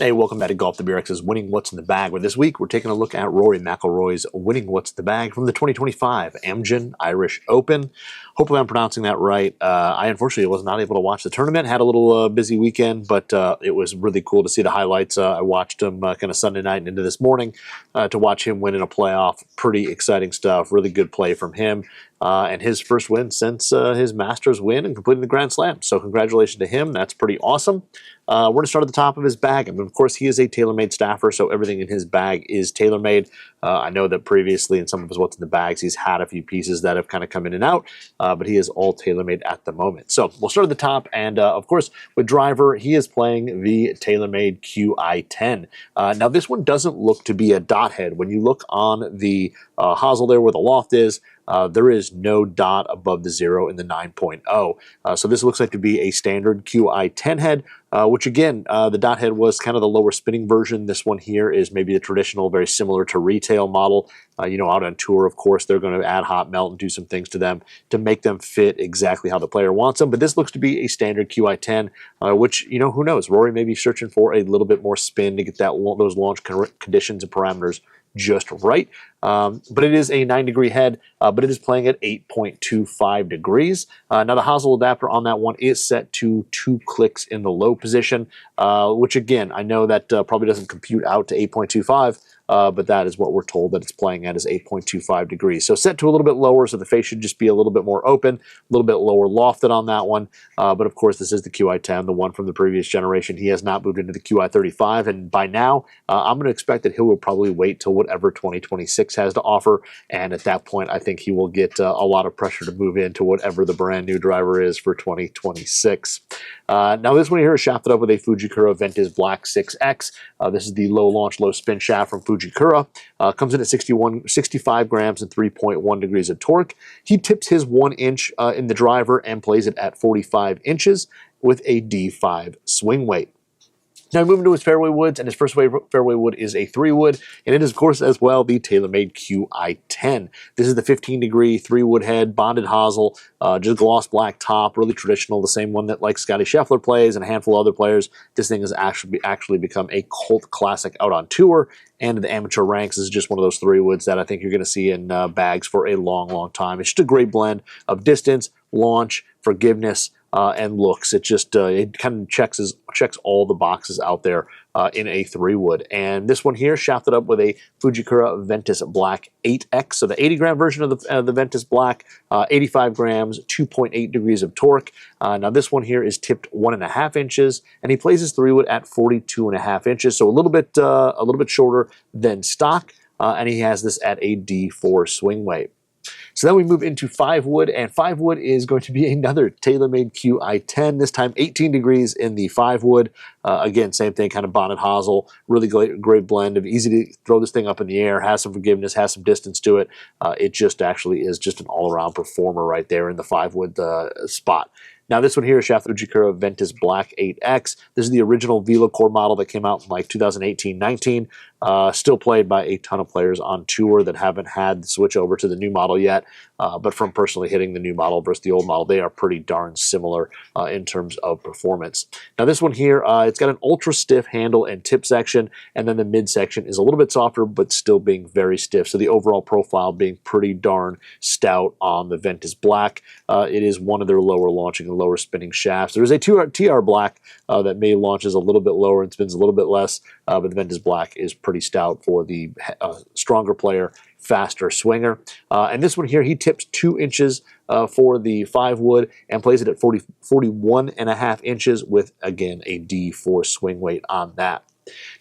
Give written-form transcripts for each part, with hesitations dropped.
Hey, welcome back to Golf. The BRX's Winning What's in the Bag, where this week we're taking a look at Rory McIlroy's Winning What's in the Bag from the 2025 Amgen Irish Open. Hopefully I'm pronouncing that right. I unfortunately was not able to watch the tournament. Had a little busy weekend, but it was really cool to see the highlights. I watched him kind of Sunday night and into this morning to watch him win in a playoff. Pretty exciting stuff. Really good play from him. And his first win since his Masters win and completing the Grand Slam. So congratulations to him. That's pretty awesome. We're going to start at the top of his bag. And of course, he is a TaylorMade staffer, so everything in his bag is TaylorMade. I know that previously in some of his What's in the Bags, he's had a few pieces that have kind of come in and out, but he is all TaylorMade at the moment. So we'll start at the top. And of course, with driver, he is playing the TaylorMade Qi10. Now, this one doesn't look to be a dot head. When you look on the Hosel there where the loft is, there is no dot above the 0 in the 9.0. So this looks like to be a standard Qi10 head, which again, the dot head was kind of the lower spinning version. This one here is maybe the traditional, very similar to retail model. Out on tour, of course, they're going to add hot melt and do some things to them to make them fit exactly how the player wants them. But this looks to be a standard Qi10, which, who knows? Rory may be searching for a little bit more spin to get those launch conditions and parameters just right. But it is a 9-degree head, but it is playing at 8.25 degrees. Now the Hosel adapter on that one is set to 2 clicks in the low position, which again, I know that probably doesn't compute out to 8.25, but that is what we're told that it's playing at is 8.25 degrees. So set to a little bit lower, so the face should just be a little bit more open, a little bit lower lofted on that one. But of course, this is the Qi10, the one from the previous generation. He has not moved into the Qi35, and by now, I'm going to expect that he will probably wait till whatever 2026 has to offer, and at that point, I think he will get a lot of pressure to move into whatever the brand new driver is for 2026. Now, this one here is shafted up with a Fujikura Ventus Black 6X. This is the low launch, low spin shaft from Fujikura. Comes in at 65 grams and 3.1 degrees of torque. He tips his 1 inch in the driver and plays it at 45 inches with a D5 swing weight. Now moving to his fairway woods, and his first fairway wood is a 3-wood, and it is, of course, as well, the TaylorMade Qi10. This is the 15-degree 3-wood head, bonded Hosel, just gloss black top, really traditional, the same one that like Scotty Scheffler plays and a handful of other players. This thing has actually become a cult classic out on tour, and in the amateur ranks. This is just one of those 3-woods that I think you're going to see in bags for a long, long time. It's just a great blend of distance, launch, forgiveness, and looks. It just it kind of checks all the boxes out there in a 3-wood. And this one here, shafted up with a Fujikura Ventus Black 8X. So the 80-gram version of the Ventus Black, 85 grams, 2.8 degrees of torque. Now this one here is tipped 1.5 inches, and he plays his 3-wood at 42.5 inches. So a little bit shorter than stock, and he has this at a D4 swing weight. So then we move into 5-wood, and 5-wood is going to be another TaylorMade Qi10, this time 18 degrees in the 5-wood. Again, same thing, kind of bonded Hosel, really great blend of easy to throw this thing up in the air, has some forgiveness, has some distance to it. It just actually is just an all-around performer right there in the 5-wood spot. Now this one here is shafted Fujikura Ventus Black 8X. This is the original VeloCore model that came out in like 2018-19. Still played by a ton of players on tour that haven't had the switch over to the new model yet. But from personally hitting the new model versus the old model, they are pretty darn similar in terms of performance. Now this one here, it's got an ultra stiff handle and tip section, and then the mid section is a little bit softer, but still being very stiff. So the overall profile being pretty darn stout on the Ventus Black. It is one of their lower launching and lower spinning shafts. There is a TR Black that may launches a little bit lower and spins a little bit less, but the Ventus Black is pretty stout for the stronger player, faster swinger. And this one here, he tips 2 inches for the 5-wood and plays it at 41.5 inches with, again, a D4 swing weight on that.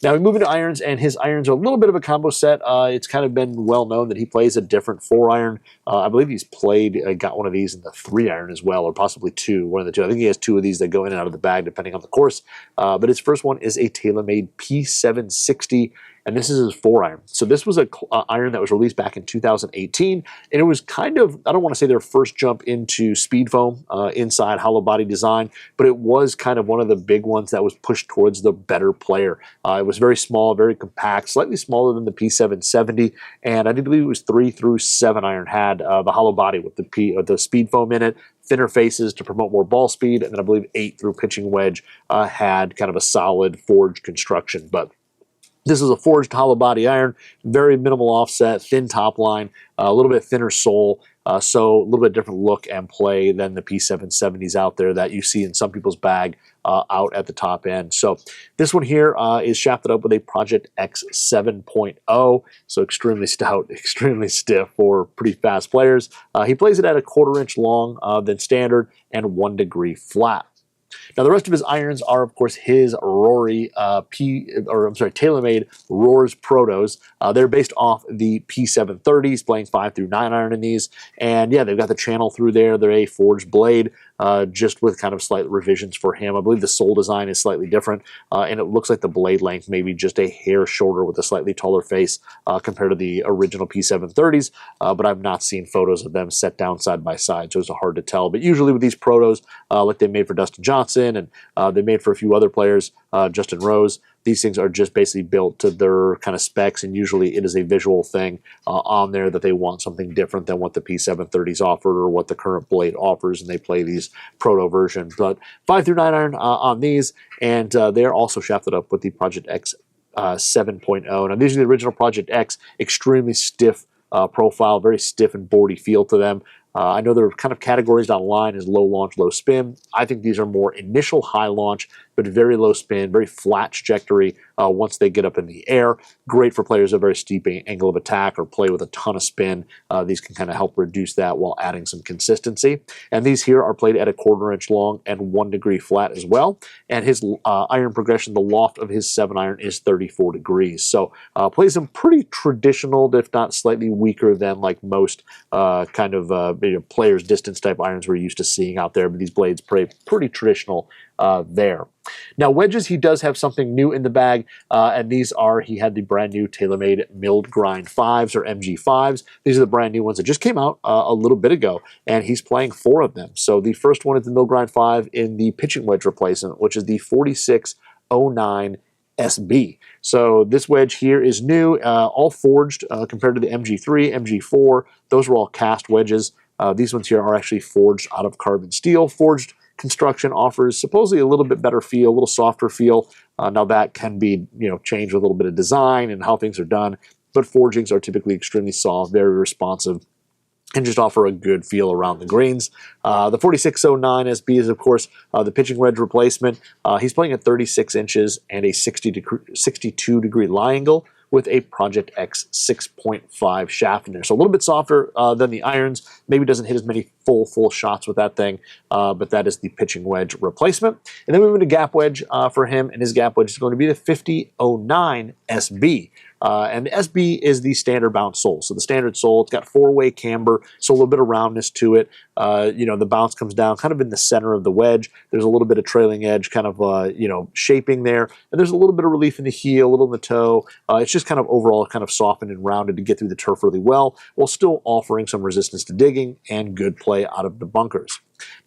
Now we move into irons, and his irons are a little bit of a combo set. It's kind of been well known that he plays a different 4-iron. I believe he's got one of these in the 3-iron as well, or possibly 2, one of the 2. I think he has 2 of these that go in and out of the bag depending on the course. But his first one is a TaylorMade P760, and this is his 4-iron. So this was an iron that was released back in 2018, and it was kind of, I don't want to say their first jump into speed foam inside hollow body design, but it was kind of one of the big ones that was pushed towards the better player. It was very small, very compact, slightly smaller than the P770, and I do believe it was 3 through 7 iron had the hollow body with the speed foam in it. thinner faces to promote more ball speed, and then I believe 8 through pitching wedge had kind of a solid forged construction. But this is a forged hollow body iron, very minimal offset, thin top line, a little bit thinner sole, so a little bit different look and play than the P770s out there that you see in some people's bag out at the top end. So this one here is shafted up with a Project X 7.0, so extremely stout, extremely stiff for pretty fast players. He plays it at a 1/4 inch long than standard and 1 degree flat. Now, the rest of his irons are, of course, his Rory TaylorMade Rors Protos. They're based off the P730s, playing 5 through 9 iron in these. And yeah, they've got the channel through there. They're a forged blade, just with kind of slight revisions for him. I believe the sole design is slightly different, and it looks like the blade length maybe just a hair shorter with a slightly taller face compared to the original P730s, but I've not seen photos of them set down side by side, so it's hard to tell. But usually with these Protos, like they made for Dustin Johnson, and they made for a few other players, Justin Rose, these things are just basically built to their kind of specs, and usually it is a visual thing on there that they want something different than what the P730s offered or what the current blade offers, and they play these Proto versions. But 5 through 9 iron on these, and they are also shafted up with the Project X 7.0. Now, these are the original Project X, extremely stiff profile, very stiff and boardy feel to them. I know they're kind of categorized online as low launch, low spin. I think these are more initial high launch, but very low spin, very flat trajectory once they get up in the air. Great for players at a very steep angle of attack or play with a ton of spin. These can kind of help reduce that while adding some consistency. And these here are played at a 1/4 inch long and 1 degree flat as well. And his iron progression, the loft of his 7 iron is 34 degrees. So plays them pretty traditional, if not slightly weaker than like most kind of players distance type irons we're used to seeing out there. But these blades play pretty traditional there. Now, wedges, he does have something new in the bag, and these are, he had the brand new TaylorMade milled grind 5s or MG5s. These are the brand new ones that just came out a little bit ago, and he's playing 4 of them. So the first one is the milled grind 5 in the pitching wedge replacement, which is the 4609 SB. So this wedge here is new, all forged compared to the MG3, MG4. Those were all cast wedges. These ones here are actually forged out of carbon steel. Forged construction offers supposedly a little bit better feel, a little softer feel. Now that can be changed with a little bit of design and how things are done, but forgings are typically extremely soft, very responsive, and just offer a good feel around the greens. The 4609 SB is, of course, the pitching wedge replacement. He's playing at 36 inches and a 62 degree lie angle with a Project X 6.5 shaft in there. So a little bit softer than the irons. Maybe doesn't hit as many full shots with that thing, but that is the pitching wedge replacement. And then we move to gap wedge for him, and his gap wedge is going to be the 5009 SB. And the SB is the standard bounce sole. So the standard sole, it's got 4-way camber, so a little bit of roundness to it. The bounce comes down kind of in the center of the wedge. There's a little bit of trailing edge kind of, shaping there. And there's a little bit of relief in the heel, a little in the toe. It's just kind of overall kind of softened and rounded to get through the turf really well, while still offering some resistance to digging and good play out of the bunkers.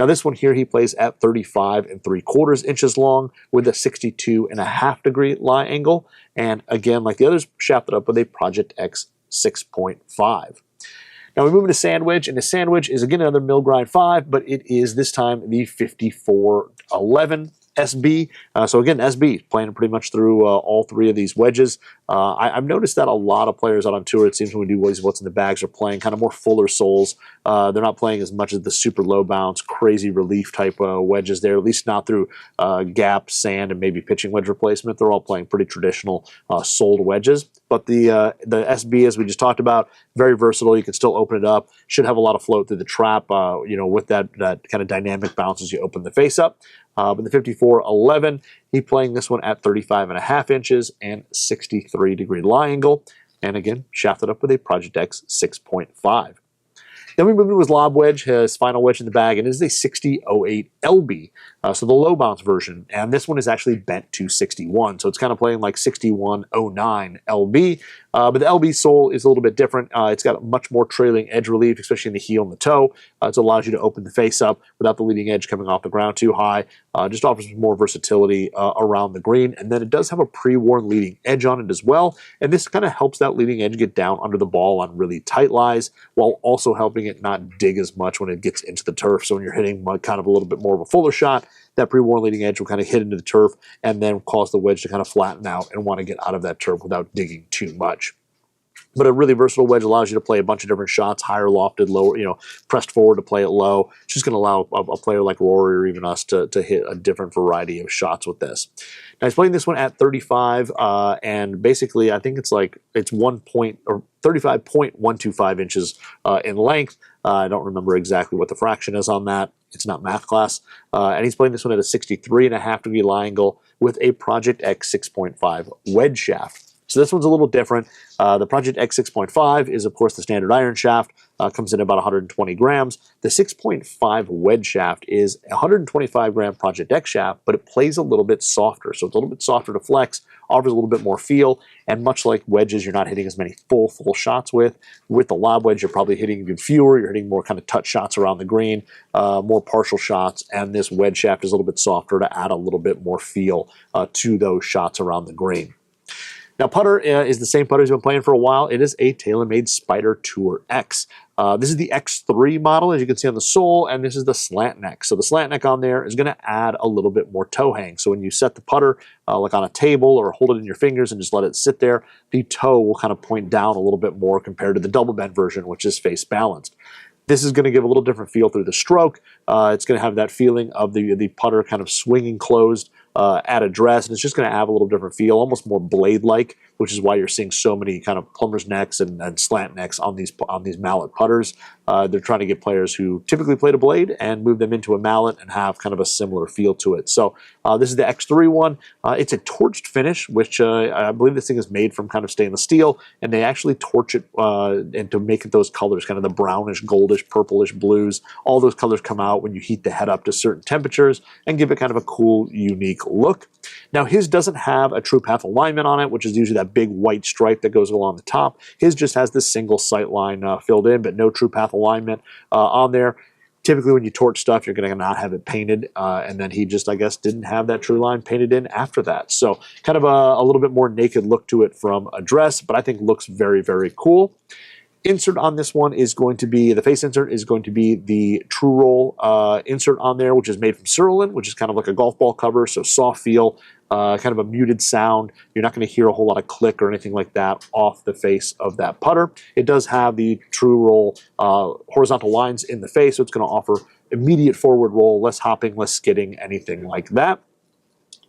Now this one here, he plays at 35 3/4 inches long with a 62.5 degree lie angle. And again, like the others, shafted up with a Project X 6.5. Now we move into sandwich, and the sandwich is again another mill grind 5, but it is this time the 5411 SB. So again, SB playing pretty much through all 3 of these wedges. I've noticed that a lot of players out on tour, it seems when we do what's in the bags, are playing kind of more fuller soles. They're not playing as much as the super low bounce, crazy relief type wedges there, at least not through gap, sand, and maybe pitching wedge replacement. They're all playing pretty traditional soled wedges. But the SB, as we just talked about, very versatile. You can still open it up. Should have a lot of float through the trap, with that kind of dynamic bounce as you open the face up. But the 5411, he's playing this one at 35.5 inches and 63 degree lie angle. And again, shafted up with a Project X 6.5. Then we move to his lob wedge, his final wedge in the bag, and it is a 6008 LB, so the low bounce version. And this one is actually bent to 61, so it's kind of playing like 6109 LB. But the LB sole is a little bit different. It's got a much more trailing edge relief, especially in the heel and the toe. It allows you to open the face up without the leading edge coming off the ground too high. Just offers more versatility around the green. And then it does have a pre-worn leading edge on it as well. And this kind of helps that leading edge get down under the ball on really tight lies, while also helping it not dig as much when it gets into the turf. So when you're hitting kind of a little bit more of a fuller shot, that pre-worn leading edge will kind of hit into the turf and then cause the wedge to kind of flatten out and want to get out of that turf without digging too much. But a really versatile wedge allows you to play a bunch of different shots, higher, lofted, lower, pressed forward to play it low. It's just going to allow a player like Rory or even us to hit a different variety of shots with this. Now, he's playing this one at 35, and basically I think it's 35.125 inches in length. I don't remember exactly what the fraction is on that. It's not math class. And he's playing this one at a 63.5 degree lie angle with a Project X 6.5 wedge shaft. So this one's a little different. The Project X 6.5 is, of course, the standard iron shaft. Comes in about 120 grams. The 6.5 wedge shaft is a 125 gram Project X shaft, but it plays a little bit softer. So it's a little bit softer to flex, offers a little bit more feel, and much like wedges, you're not hitting as many full shots with. With the lob wedge, you're probably hitting even fewer. You're hitting more kind of touch shots around the green, more partial shots, and this wedge shaft is a little bit softer to add a little bit more feel to those shots around the green. Now, putter is the same putter he's been playing for a while. It is a TaylorMade Spider Tour X. This is the X3 model, as you can see on the sole, and this is the slant neck. So the slant neck on there is going to add a little bit more toe hang. So when you set the putter like on a table or hold it in your fingers and just let it sit there, the toe will kind of point down a little bit more compared to the double bend version, which is face balanced. This is going to give a little different feel through the stroke. It's going to have that feeling of the putter kind of swinging closed at address, and it's just going to have a little different feel, almost more blade-like, which is why you're seeing so many kind of plumber's necks and slant necks on these mallet putters. They're trying to get players who typically played a blade and move them into a mallet and have kind of a similar feel to it. So this is the X3 one. It's a torched finish, which I believe this thing is made from kind of stainless steel, and they actually torch it and to make it those colors, kind of the brownish, goldish, purplish blues. All those colors come out when you heat the head up to certain temperatures and give it kind of a cool, unique look. Now, his doesn't have a true path alignment on it, which is usually that big white stripe that goes along the top. His just has this single sight line filled in, but no true path alignment on there. Typically, when you torch stuff, you're going to not have it painted, and then he just, I guess, didn't have that true line painted in after that. So kind of a little bit more naked look to it from address, but I think looks very, very cool. Insert on this one is going to be, the face insert is going to be the True Roll insert on there, which is made from Cerulean, which is kind of like a golf ball cover, so soft feel, kind of a muted sound. You're not going to hear a whole lot of click or anything like that off the face of that putter. It does have the True Roll horizontal lines in the face, so it's going to offer immediate forward roll, less hopping, less skidding, anything like that.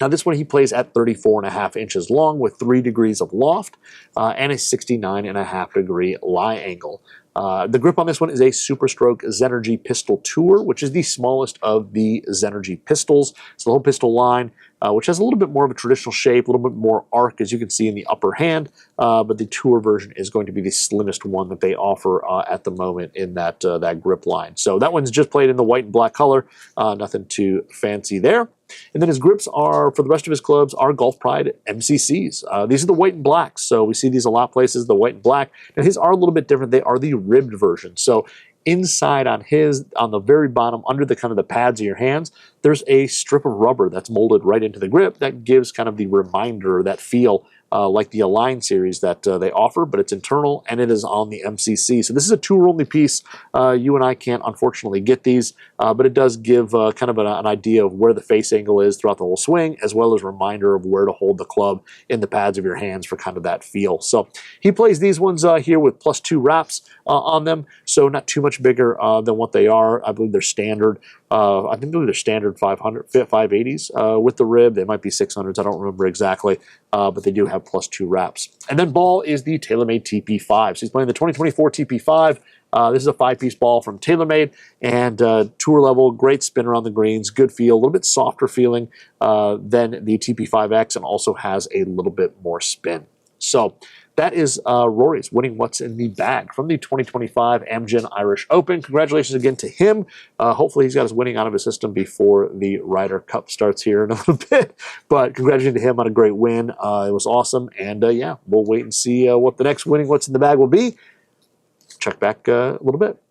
Now, this one he plays at 34.5 inches long with 3 degrees of loft and a 69.5 degree lie angle. The grip on this one is a Super Stroke Zenergy Pistol Tour, which is the smallest of the Zenergy pistols. It's the whole pistol line, which has a little bit more of a traditional shape, a little bit more arc, as you can see in the upper hand, but the Tour version is going to be the slimmest one that they offer at the moment in that grip line. So that one's just played in the white and black color, nothing too fancy there. And then his grips are, for the rest of his clubs, are Golf Pride MCCs. These are the white and blacks, so we see these a lot of places, the white and black. Now his are a little bit different. They are the ribbed version. So inside on his, on the very bottom, under the kind of the pads of your hands, there's a strip of rubber that's molded right into the grip that gives kind of the reminder, that feel, like the Align series that they offer, but it's internal and it is on the MCC. So this is a tour-only piece. You and I can't, unfortunately, get these, but it does give kind of an idea of where the face angle is throughout the whole swing, as well as a reminder of where to hold the club in the pads of your hands for kind of that feel. So he plays these ones here with +2 wraps on them, so not too much bigger than what they are. I believe they're standard. I think they're standard 580s with the rib. They might be 600s. I don't remember exactly, but they do have +2 wraps. And then ball is the TaylorMade TP5. So he's playing the 2024 TP5. This is a 5-piece ball from TaylorMade, and tour level, great spin around the greens, good feel, a little bit softer feeling than the TP5X, and also has a little bit more spin. So that is Rory's winning what's in the bag from the 2025 Amgen Irish Open. Congratulations again to him. Hopefully he's got his winning out of his system before the Ryder Cup starts here in a little bit. But congratulations to him on a great win. It was awesome. And yeah, we'll wait and see what the next winning what's in the bag will be. Check back a little bit.